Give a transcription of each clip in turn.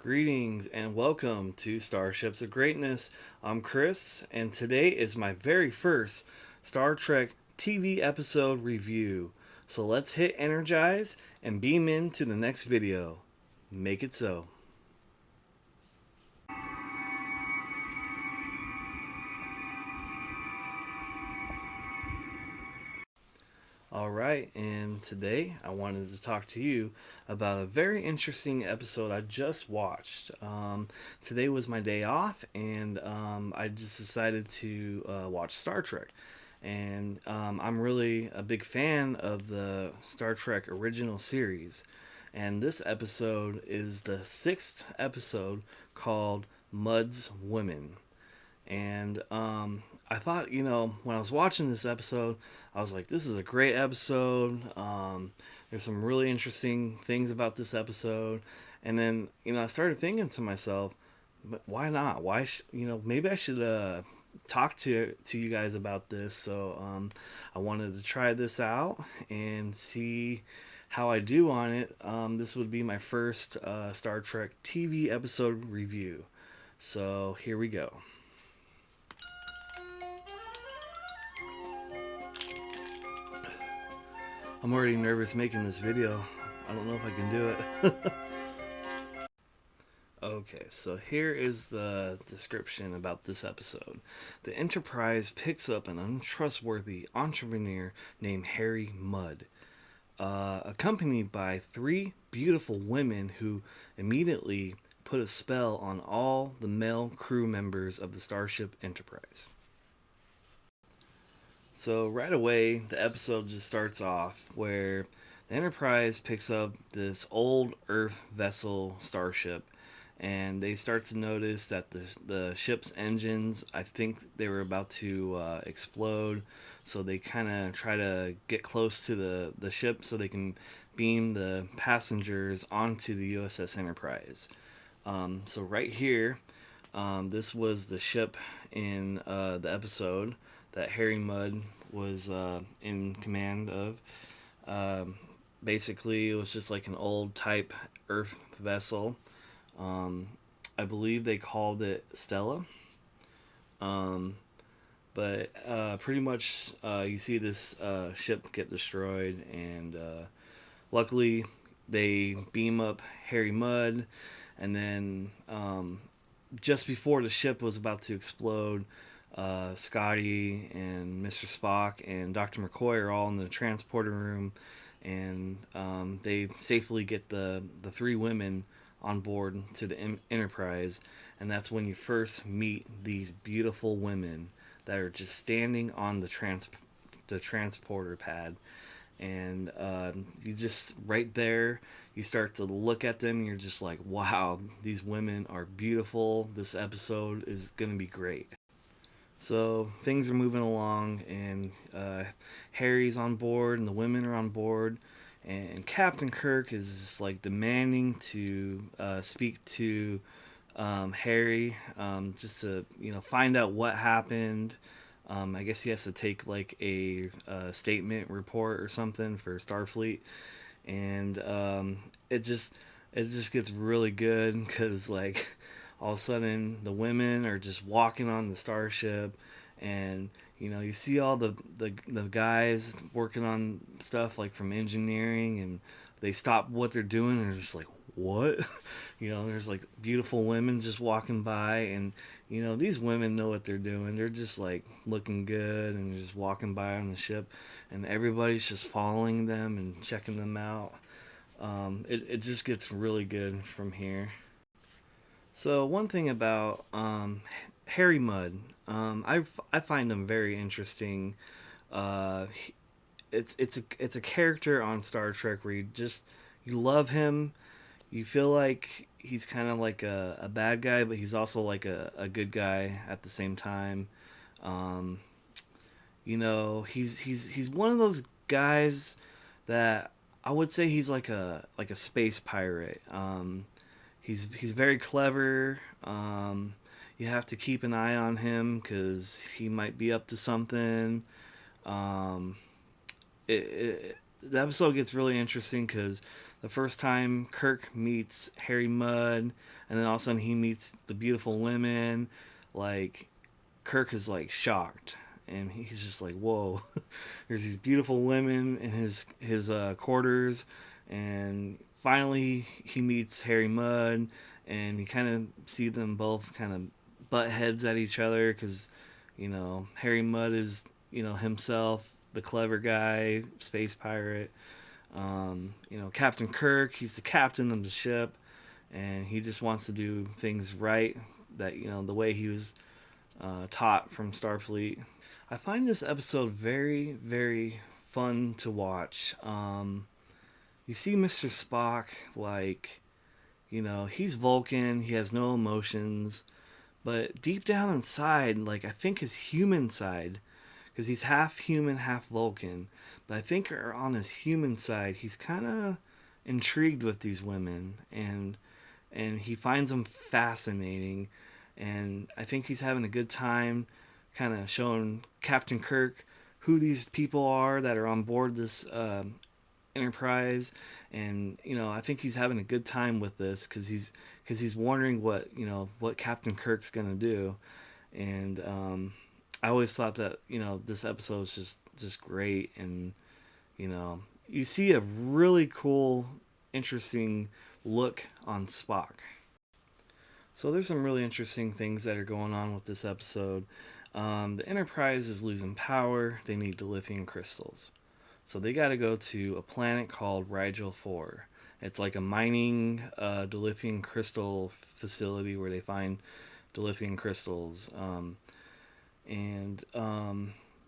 Greetings and welcome to Starships of Greatness. I'm Chris, and today is my very first Star Trek TV episode review. So let's hit energize and beam into the next video. Make it so. Alright, and today I wanted to talk to you about a very interesting episode I just watched. Today was my day off, and I just decided to watch Star Trek. And I'm really a big fan of the Star Trek original series. And this episode is the sixth episode called Mud's Women. And I thought, when I was watching this episode, I was like, this is a great episode. There's some really interesting things about this episode. And then, I started thinking to myself, but why not? Maybe I should talk to you guys about this. So I wanted to try this out and see how I do on it. This would be my first Star Trek TV episode review. So here we go. I'm already nervous making this video. I don't know if I can do it. Okay, so here is the description about this episode. The Enterprise picks up an untrustworthy entrepreneur named Harry Mudd, accompanied by three beautiful women who immediately put a spell on all the male crew members of the Starship Enterprise. So right away, the episode just starts off where the Enterprise picks up this old Earth vessel starship, and they start to notice that the ship's engines, I think they were about to explode. So they kind of try to get close to the ship so they can beam the passengers onto the USS Enterprise. So right here, this was the ship in the episode that Harry Mudd was in command of. Basically, it was just like an old type Earth vessel. I believe they called it Stella. But pretty much you see this ship get destroyed, and luckily they beam up Harry Mudd, and then just before the ship was about to explode, Scotty and Mr. Spock and Dr. McCoy are all in the transporter room, and they safely get the three women on board to the Enterprise, and that's when you first meet these beautiful women that are just standing on the transporter pad, and you just right there you start to look at them and you're just like, wow, these women are beautiful. This episode is gonna be great. So things are moving along, and Harry's on board, and the women are on board, and Captain Kirk is just like demanding to speak to Harry, just to find out what happened. I guess he has to take like a statement report or something for Starfleet, and it just gets really good because like all of a sudden the women are just walking on the starship, and you see all the guys working on stuff like from engineering, and they stop what they're doing and they're just like, what? There's like beautiful women just walking by, and these women know what they're doing. They're just like looking good and just walking by on the ship, and everybody's just following them and checking them out. It just gets really good from here. So one thing about Harry Mudd, I find him very interesting. It's a character on Star Trek where you love him. You feel like he's kind of like a bad guy, but he's also like a good guy at the same time. Um, he's one of those guys that I would say he's like a space pirate. He's very clever. You have to keep an eye on him because he might be up to something. Um, the episode gets really interesting because the first time Kirk meets Harry Mudd, and then all of a sudden he meets the beautiful women, like Kirk is like shocked, and he's just like, "Whoa!" There's these beautiful women in his quarters, and finally he meets Harry Mudd, and you kind of see them both kind of butt heads at each other because Harry Mudd is himself the clever guy, space pirate. Captain Kirk, he's the captain of the ship, and he just wants to do things right. That the way he was taught from Starfleet. I find this episode very, very fun to watch. You see Mr. Spock, like, he's Vulcan, he has no emotions, but deep down inside, like, I think his human side, because he's half human, half Vulcan, but I think on his human side, he's kind of intrigued with these women, and he finds them fascinating, and I think he's having a good time kind of showing Captain Kirk who these people are that are on board this Enterprise, and I think he's having a good time with this because he's wondering what Captain Kirk's gonna do, and I always thought that this episode is just great, and you see a really cool, interesting look on Spock. So there's some really interesting things that are going on with this episode. The Enterprise is losing power. They need dilithium crystals. So they got to go to a planet called Rigel 4. It's like a mining dilithium crystal facility where they find dilithium crystals.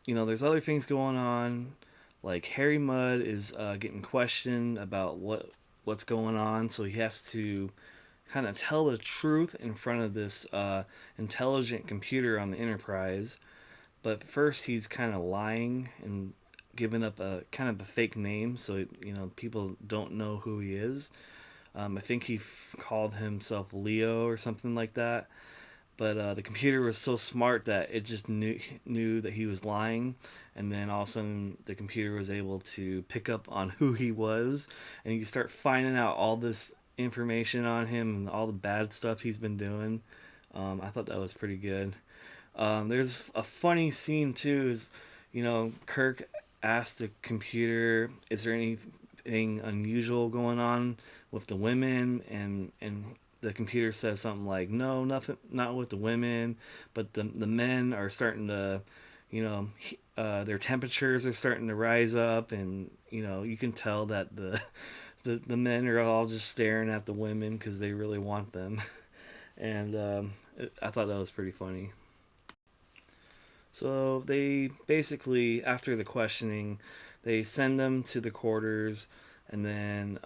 There's other things going on. Like Harry Mudd is getting questioned about what's going on, so he has to kind of tell the truth in front of this intelligent computer on the Enterprise. But first, he's kind of lying and giving up a kind of a fake name, so people don't know who he is. I think he called himself Leo or something like that. But the computer was so smart that it just knew that he was lying, and then all of a sudden the computer was able to pick up on who he was, and you start finding out all this information on him and all the bad stuff he's been doing. I thought that was pretty good. There's a funny scene too. Is Kirk asked the computer, "Is there anything unusual going on with the women?" And the computer says something like, "No, nothing, not with the women, but the men are starting to, their temperatures are starting to rise up, and you can tell that the men are all just staring at the women because they really want them." And I thought that was pretty funny. So they basically, after the questioning, they send them to the quarters, and then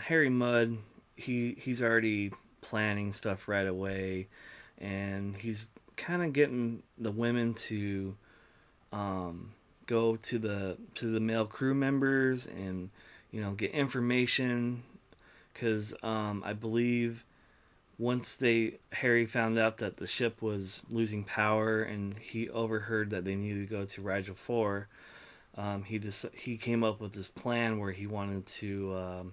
Harry Mudd, he's already planning stuff right away, and he's kind of getting the women to go to the male crew members and get information, because I believe once Harry found out that the ship was losing power and he overheard that they needed to go to Rigel 4, he came up with this plan where he wanted to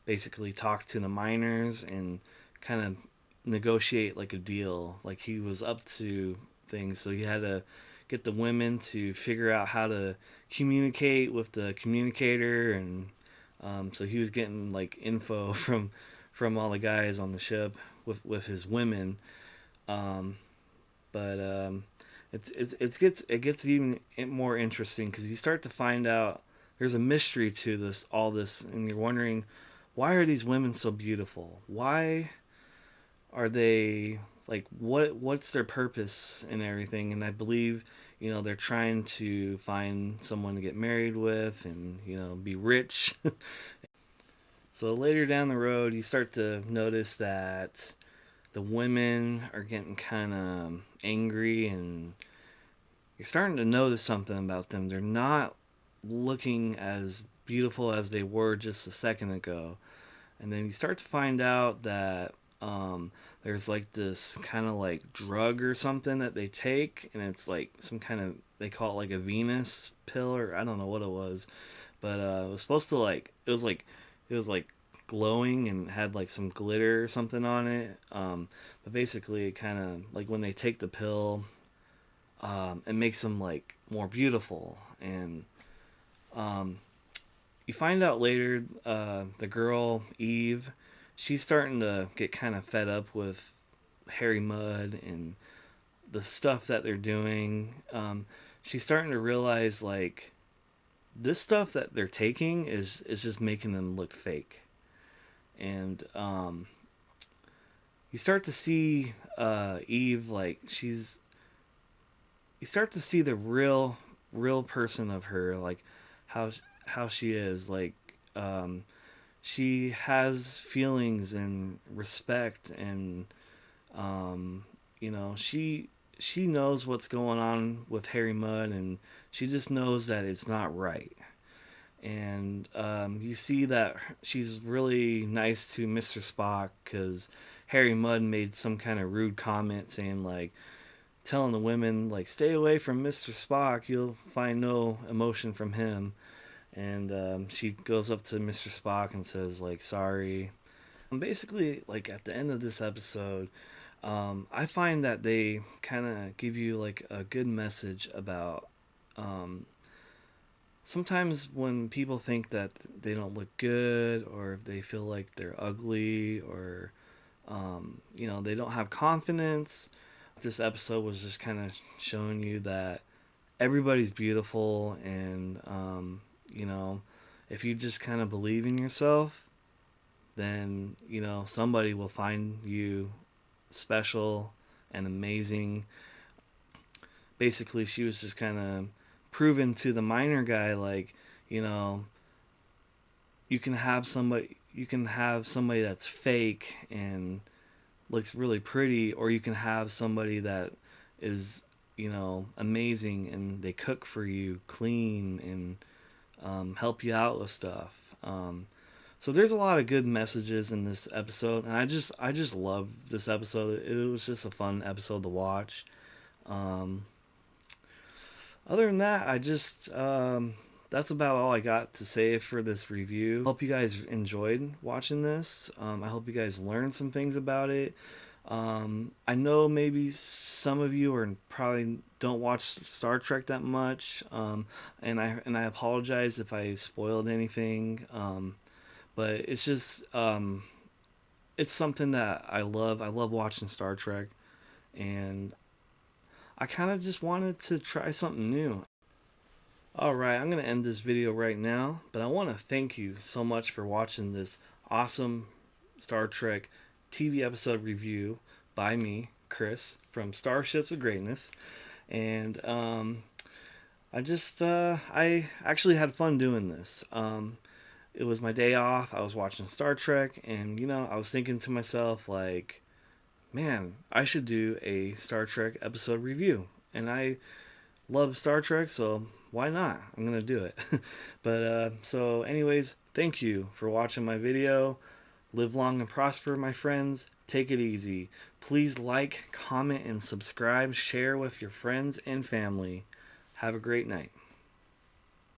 basically talk to the miners and kind of negotiate like a deal. Like he was up to things, so he had to get the women to figure out how to communicate with the communicator, and so he was getting like info from all the guys on the ship with his women. Um, but it gets even more interesting because you start to find out there's a mystery to all this, and you're wondering, why are these women so beautiful? Why are they like, what's their purpose and everything? And I believe they're trying to find someone to get married with and be rich. So later down the road, you start to notice that the women are getting kind of angry, and you're starting to notice something about them. They're not looking as beautiful as they were just a second ago. And then you start to find out that there's like this kind of like drug or something that they take, and it's like some kind of, they call it like a Venus pill, or I don't know what it was, but it was supposed to like, it was like glowing and had like some glitter or something on it. But basically, it kind of like when they take the pill, it makes them like more beautiful. And um, you find out later, the girl Eve, she's starting to get kind of fed up with Harry Mudd and the stuff that they're doing. She's starting to realize like this stuff that they're taking is just making them look fake. And you start to see Eve like you start to see the real person of her, like how how she is, like um, she has feelings and respect, and um, she knows what's going on with Harry Mudd, and she just knows that it's not right. And you see that she's really nice to Mr. Spock because Harry Mudd made some kind of rude comment saying like telling the women like stay away from Mr. Spock, you'll find no emotion from him. And she goes up to Mr. Spock and says like sorry. And basically, like at the end of this episode, I find that they kind of give you like a good message about um, sometimes when people think that they don't look good, or if they feel like they're ugly, or they don't have confidence. This episode was just kind of showing you that everybody's beautiful, and if you just kind of believe in yourself, then somebody will find you special and amazing. Basically, she was just kind of proving to the minor guy like, you know, you can have somebody that's fake and looks really pretty, or you can have somebody that is amazing, and they cook for you, clean, and help you out with stuff. So there's a lot of good messages in this episode, and I just love this episode. It was just a fun episode to watch. um, Other than that, that's about all I got to say for this review. Hope you guys enjoyed watching this. I hope you guys learned some things about it. I know maybe some of you are probably don't watch Star Trek that much, and I apologize if I spoiled anything. But it's just it's something that I love. I love watching Star Trek, and I kind of just wanted to try something new. Alright, I'm going to end this video right now, but I want to thank you so much for watching this awesome Star Trek TV episode review by me, Chris, from Starships of Greatness. And I actually had fun doing this. It was my day off. I was watching Star Trek, and I was thinking to myself like, man, I should do a Star Trek episode review. And I love Star Trek, so why not? I'm gonna do it. But so anyways, thank you for watching my video. Live long and prosper, my friends. Take it easy. Please like, comment, and subscribe. Share with your friends and family. Have a great night.